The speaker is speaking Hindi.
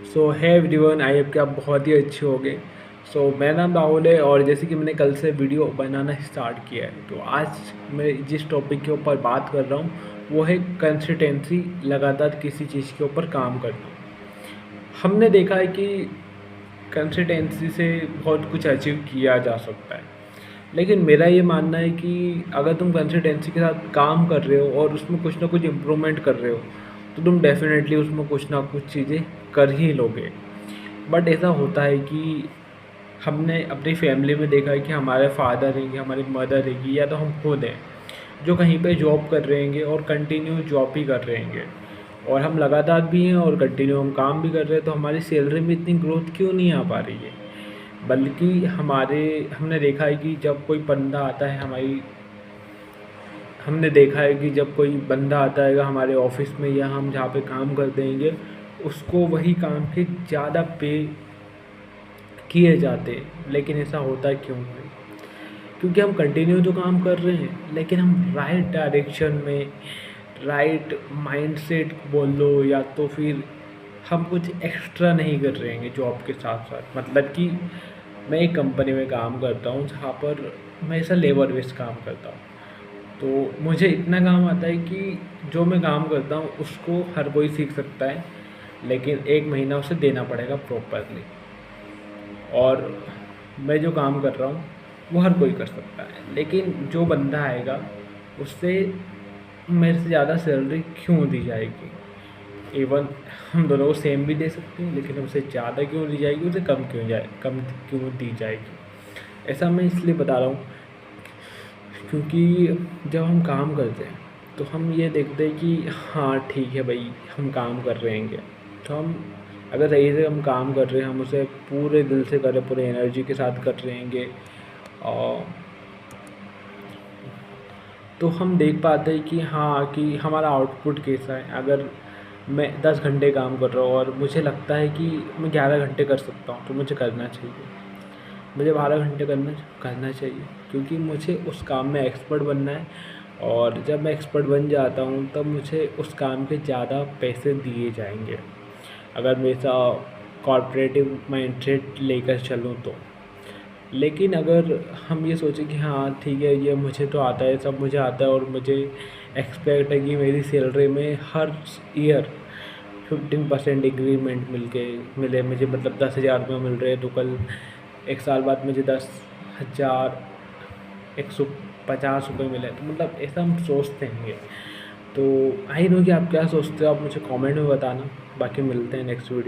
सो है एवरीवन, आई होप कि आप बहुत ही अच्छे होंगे। मेरा नाम राहुल है और जैसे कि मैंने कल से वीडियो बनाना स्टार्ट किया है, तो आज मैं जिस टॉपिक के ऊपर बात कर रहा हूँ वो है कंसिस्टेंसी, लगातार किसी चीज़ के ऊपर काम करना। हमने देखा है कि कंसिस्टेंसी से बहुत कुछ अचीव किया जा सकता है, लेकिन मेरा ये मानना है कि अगर तुम कंसिस्टेंसी के साथ काम कर रहे हो और उसमें कुछ ना कुछ इम्प्रूवमेंट कर रहे हो, तो तुम डेफिनेटली उसमें कुछ ना कुछ चीज़ें कर ही लोगे। बट ऐसा होता है कि हमने अपनी फैमिली में देखा है कि हमारे फादर रहेंगे, हमारी मदर रहेगी, या तो हम खुद हैं जो कहीं पे जॉब कर रहे हैं और कंटिन्यू जॉब ही कर रहे हैं, और हम लगातार भी हैं और कंटिन्यू हम काम भी कर रहे हैं, तो हमारी सैलरी में इतनी ग्रोथ क्यों नहीं आ पा रही है। बल्कि हमने देखा है कि जब कोई बंदा आता है हमने देखा है कि जब कोई बंदा आता है हमारे ऑफिस में या हम जहाँ पे काम कर देंगे, उसको वही काम के ज़्यादा पे किए जाते हैं। लेकिन ऐसा होता क्यों है? क्योंकि हम कंटिन्यू तो काम कर रहे हैं, लेकिन हम राइट डायरेक्शन में, राइट माइंडसेट बोल लो, या तो फिर हम कुछ एक्स्ट्रा नहीं कर रहे हैं जॉब के साथ साथ। मतलब कि मैं एक कंपनी में काम करता हूँ जहाँ पर मैं ऐसा लेबर बेस्ड काम करता हूँ, तो मुझे इतना काम आता है कि जो मैं काम करता हूँ उसको हर कोई सीख सकता है, लेकिन 1 महीना उसे देना पड़ेगा प्रॉपरली। और मैं जो काम कर रहा हूँ वो हर कोई कर सकता है, लेकिन जो बंदा आएगा उससे मेरे से ज़्यादा सैलरी क्यों दी जाएगी? इवन हम दोनों को सेम भी दे सकते हैं, लेकिन उससे ज़्यादा क्यों दी जाएगी, उसे कम क्यों दी जाएगी? ऐसा मैं इसलिए बता रहा हूँ क्योंकि जब हम काम करते हैं तो हम ये देखते हैं कि हाँ ठीक है भाई, हम काम कर रहे हैं, तो हम अगर सही से हम काम कर रहे हैं, हम उसे पूरे दिल से कर रहे हैं, पूरे एनर्जी के साथ कर रहे हैं, और तो हम देख पाते हैं कि हाँ कि हमारा आउटपुट कैसा है। अगर मैं 10 घंटे काम कर रहा हूँ और मुझे लगता है कि मैं 11 घंटे कर सकता हूँ, तो मुझे करना चाहिए। मुझे 12 घंटे करना चाहिए, क्योंकि मुझे उस काम में एक्सपर्ट बनना है। और जब मैं एक्सपर्ट बन जाता हूँ तब मुझे उस काम के ज़्यादा पैसे दिए जाएंगे, अगर मैं ऐसा कॉर्पोरेटिव माइंडसेट लेकर चलूँ तो। लेकिन अगर हम ये सोचें कि हाँ ठीक है, ये मुझे तो आता है, सब मुझे आता है, और मुझे एक्सपेक्ट है कि मेरी सैलरी में हर ईयर 15% इंक्रीमेंट मिले मुझे, मतलब 10,000 रुपये मिल रहे हैं, तो कल 1 साल बाद मुझे 10,150 रुपये मिले, तो मतलब ऐसा हम सोचते हैं। तो आई नो कि आप क्या सोचते हो, आप मुझे कमेंट में बताना। बाकी मिलते हैं नेक्स्ट वीडियो।